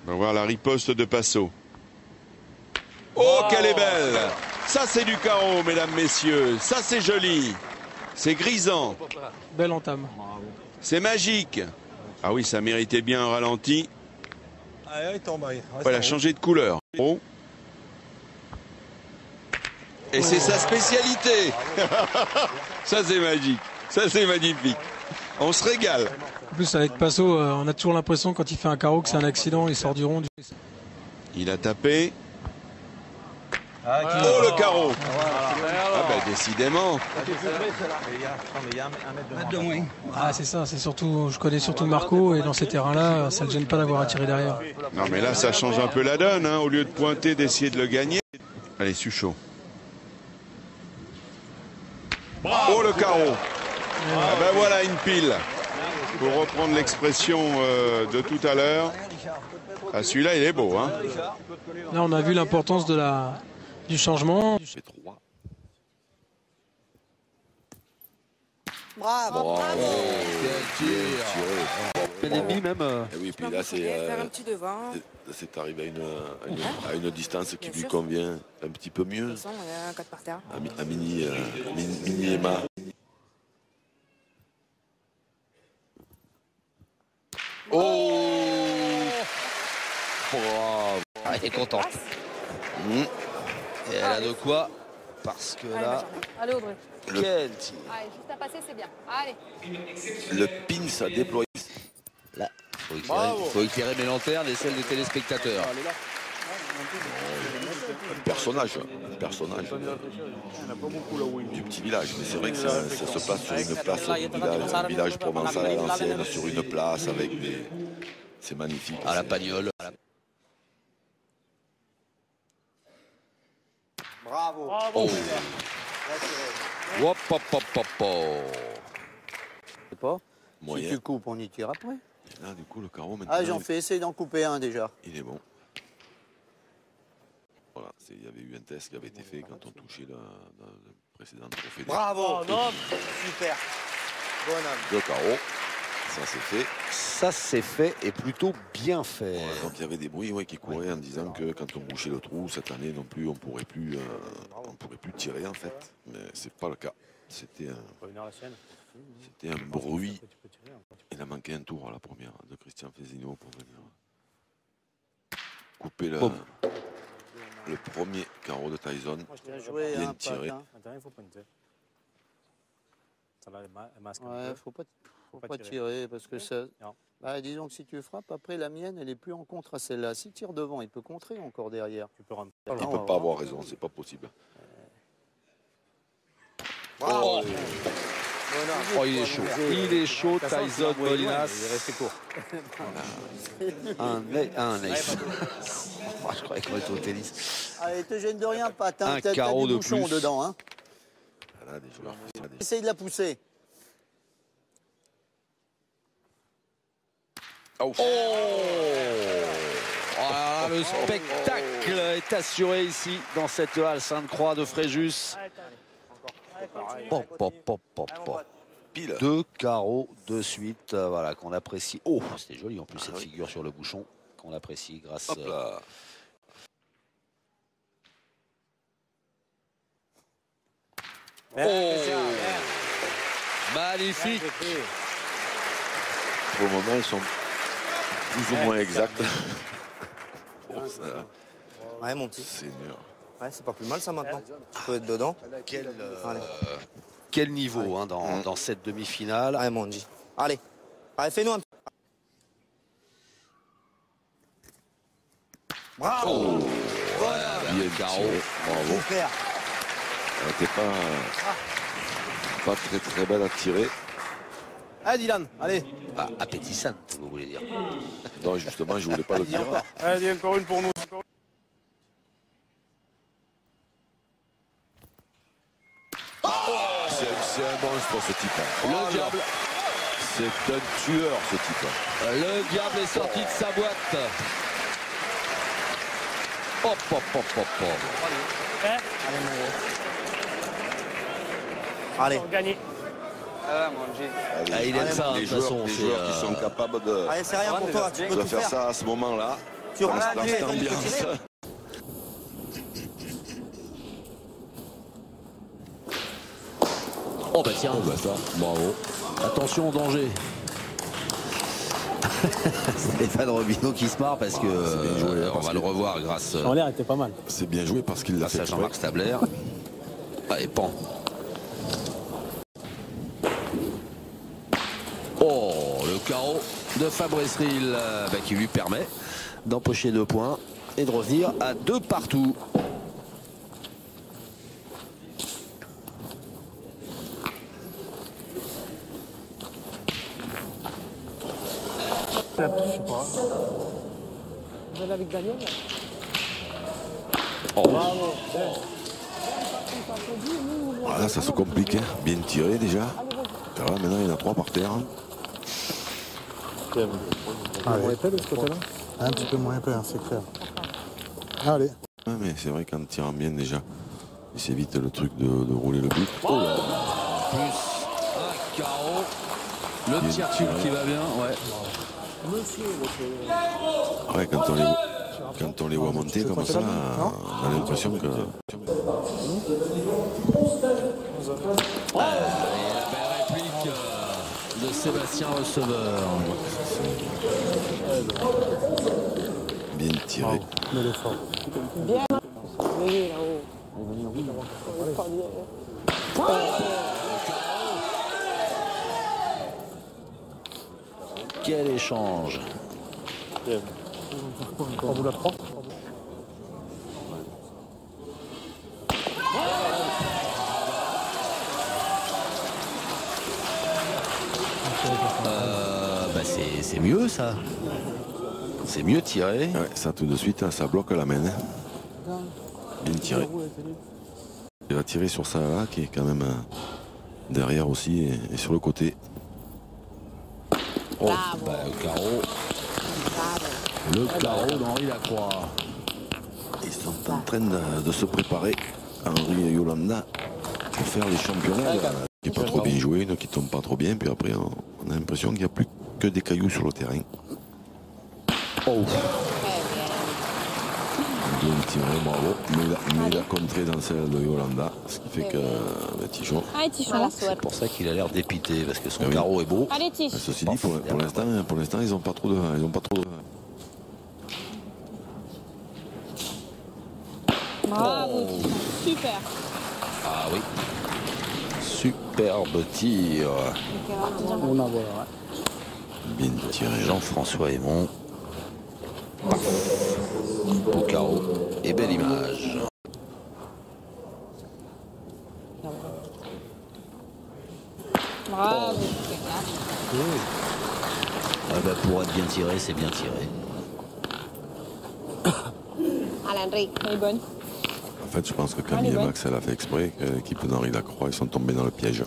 On va voir la riposte de Passo. Oh, qu'elle est belle! Ça, c'est du carreau, mesdames, messieurs. Ça, c'est joli. C'est grisant. Belle entame. C'est magique. Ah oui, ça méritait bien un ralenti. Elle a changé de couleur. Oh. Et c'est sa spécialité. Ça, c'est magique. Ça, c'est magnifique. On se régale. En plus, avec Passo, on a toujours l'impression quand il fait un carreau que c'est un accident, il sort du rond. Il a tapé. Oh, le carreau. Ah ben, décidément. Ah, c'est ça, c'est surtout, je connais surtout Marco, et dans ces terrains-là, ça ne le gêne pas d'avoir à tirer derrière. Non, mais là, ça change un peu la donne, hein. Au lieu de pointer, d'essayer de le gagner. Allez, Suchot. Oh, le carreau. Ah ben voilà une pile. Pour reprendre l'expression de tout à l'heure. Ah, celui-là, il est beau, hein. Là, on a vu l'importance du changement. Bravo. Ennemi même. Et oui, puis là, c'est arrivé à une distance qui lui convient un petit peu mieux. À mini Emma. Oh, bravo. Ah, elle est contente. Et elle a de quoi, parce que là... Allez, Audrey. Quel tir. Allez, juste à passer, c'est bien. Allez. Le pin, ça déploie. Là, faut éclairer mes lanternes et celles des téléspectateurs. Un personnage du petit village, mais c'est vrai que ça se passe sur une place du village, un village provençal à l'ancienne, sur une place avec des... C'est magnifique. À la Pagnole. Bravo. Oh. Hop, hop, hop, hop, hop. sais pas. Moyen. Si tu coupes, on y tire après. Et là, du coup, le carreau maintenant. Ah, j'en fais essayer d'en couper un déjà. Il est bon. Voilà, il y avait eu un test qui avait été fait quand on touchait le précédent trophée. Bravo. Super. Bonhomme. Le carreau. Ça c'est fait. Ça c'est fait et plutôt bien fait. Ouais, donc il y avait des bruits qui couraient en disant que quand on bouchait le trou cette année non plus on pourrait plus tirer en fait, mais c'est pas le cas. C'était un bruit. Il a manqué un tour à la première de Christian Fesino pour venir couper le premier carreau de Tyson. Bien tiré. Ouais, faut pas tirer parce que ça. Bah, disons que si tu frappes, après la mienne, elle est plus en contre à celle-là. S'il tire devant, il peut contrer encore derrière. Il peut pas avoir raison, c'est pas possible. Bravo. Oh, il est chaud. Il est chaud, Tyson Molinas. Il est resté court. Un ace. Je croyais qu'on était au tennis. Allez, te gêne de rien, Pat. Un T'as carreau des de bouchons plus. dedans. Hein. Voilà, des joueurs. Essaye de la pousser. Oh, ah, le spectacle est assuré ici dans cette halle Sainte-Croix de Fréjus. Pop, pop, pop, pop, pop. Pile. 2 carreaux de suite, voilà, qu'on apprécie. Oh, c'était joli en plus cette figure sur le bouchon, qu'on apprécie grâce. Hop là. Magnifique. Pour le moment, ils sont plus ou moins exacts. Ouais, mon petit. C'est dur. Ouais, c'est pas plus mal ça maintenant. Tu peux être dedans. Quel niveau hein, dans cette demi-finale. Ouais, mon G. Allez, fais-nous un. Bravo. Bien carreau. Bravo. Super. Elle n'était pas très belle à tirer. Allez, Dylan, allez. Ah, appétissante, vous voulez dire. Non, justement, je voulais pas le dire. Allez, encore une pour nous. C'est un monstre ce type. Le diable. C'est un tueur ce type. Le diable est sorti de sa boîte. Hop, hop, hop, hop, hop. Allez. Gagné. Ah, il aime ça, de Les toute façon. joueurs qui sont capables de Allez, c'est rien pour toi. Tu peux tout faire faire. ça à ce moment-là. Tu remets un Dans pied. cette ambiance. Oh bah tiens, Oh bah ça, bravo. attention au danger. Stéphane Robineau qui se marre parce que c'est bien joué, on parce va que- le revoir grâce En l'air était pas mal. C'est bien joué parce qu'il l'a à fait Jean-Marc exprès. Stabler. Allez, pan. Oh, le carreau de Fabrice Ril qui lui permet d'empocher 2 points et de revenir à 2 partout. Oh. Ah, là, ça se complique, hein. Bien tiré déjà. Et là, maintenant, il y en a 3 par terre. Un petit peu moins épais, hein, c'est clair. Allez. Ouais, mais c'est vrai qu'en tirant bien déjà, il s'évite le truc de rouler le but. Oh là. Plus un carreau. Le Bien tir tiré. qui va bien, ouais. Ouais, quand on les voit monter comme ça, on a l'impression que... Et la belle réplique de Sébastien Receveur. Bien tiré. Mais l'effort. Quel échange. On vous la prend. C'est mieux ça. C'est mieux tiré. Ouais, ça tout de suite, ça bloque la main. Hein. Bien tiré. Il va tirer sur ça là, qui est quand même derrière aussi et sur le côté. Oh, bah, le carreau. Le carreau d'Henri Lacroix. Ils sont en train de se préparer, Henri et Yolanda, pour faire les championnats. Qui n'est pas trop bien joué, qui ne tombe pas trop bien. Puis après, on a l'impression qu'il n'y a plus que des cailloux sur le terrain. Oh. Bien tiré, bravo. Mais il a contré dans celle de Yolanda, ce qui fait que Tichon. Allez, Tichon. C'est pour ça qu'il a l'air dépité, parce que son Ah oui. carreau est beau. Allez, Tichon. Ceci dit, pour l'instant, ils n'ont pas trop de. Bravo, Tichon. Super. Ah oui. Superbe tir. On en voit, Bien tiré. Jean-François Aymon. Beau carreau et belle image. Bravo. Ah bah, pour être bien tiré, c'est bien tiré. Allez, Henri. Elle est bonne. En fait, je pense que Camille et Max, elle a fait exprès que l'équipe d'Henri Lacroix, ils sont tombés dans le piège.